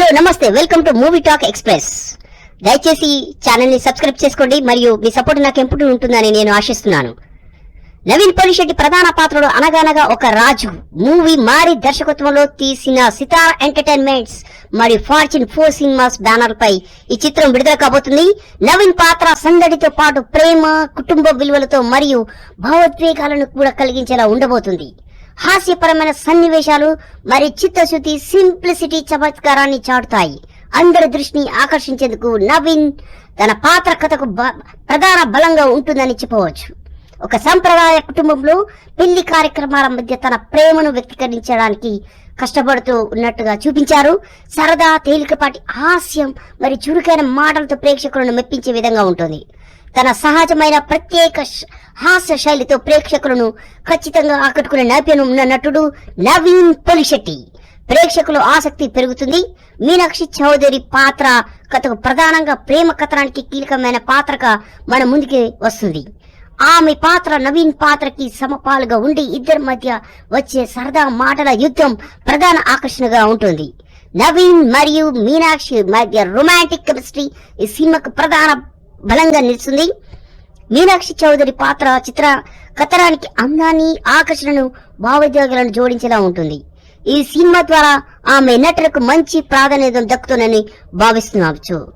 Hello నమస్తే, welcome to movie talk express. దయచేసి channel ని సబ్స్క్రైబ్ చేసుకోండి మరియు మీ సపోర్ట్ నాకు ఎప్పుడు ఉంటుందని నేను ఆశిస్తున్నాను. నవీన్ పోలిశెట్టి ప్రధాన పాత్రలో అనగనగా ఒక రాజు మూవీ మారి దర్శకత్వంలో తీసిన సితార ఎంటర్టైన్మెంట్స్ మరియు ఫార్చ్యూన్ 4 సినిమాస్ బ్యానర్ పై ఈ చిత్రం విడుదల కాబోతుంది. నవీన్ పాత్ర సందడితో పాటు ప్రేమ, కుటుంబ విలువలతో మరియు భావోద్వేగాలను కూడా కలిగించేలా ఉండబోతుంది. హాస్యపరమైన సన్నివేశాలు మరియు చిత్తశుద్ధి, సింప్లిసిటీ చమత్కారాన్ని చాటుతాయి. అందరి దృష్టిని ఆకర్షించేందుకు నవీన్ తన పాత్ర కథకు ప్రధాన బలంగా ఉంటుందని చెప్పవచ్చు. ఒక సంప్రదాయ కుటుంబంలో పెళ్లి కార్యక్రమాల మధ్య తన ప్రేమను వ్యక్తీకరించడానికి కష్టపడుతూ ఉన్నట్టుగా చూపించారు. సరదా, తేలికపాటి హాస్యం మరియు చురుకైన మాటలతో ప్రేక్షకులను మెప్పించే విధంగా ఉంటుంది. తన సహజమైన ప్రత్యేక హాస్య శైలితో ప్రేక్షకులను ఖచ్చితంగా ఆకట్టుకునే నైపుణ్యం ఉన్న నటుడు నవీన్ పోలిశెట్టి. ప్రేక్షకుల ఆసక్తి పెరుగుతుంది. మీనాక్షి చౌదరి పాత్ర కథకు ప్రధానంగా ప్రేమ కథనానికి కీలకమైన పాత్రగా మన ముందుకి వస్తుంది. ఆమె పాత్ర నవీన్ పాత్రకి సమపాలుగా ఉండి ఇద్దరి మధ్య వచ్చే సరదా మాటల యుద్ధం ప్రధాన ఆకర్షణగా ఉంటుంది. నవీన్ మరియు మీనాక్షి మధ్య రొమాంటిక్ కెమిస్ట్రీ ఈ సినిమాకు ప్రధాన బలంగా నిలుస్తుంది. మీనాక్షి చౌదరి పాత్ర చిత్ర కథనానికి అందాన్ని, ఆకర్షణను, భావోద్వేగాలను జోడించేలా ఉంటుంది. ఈ సినిమా ద్వారా ఆమె నటులకు మంచి ప్రాధాన్యత దక్కుతుందని భావిస్తున్నాము.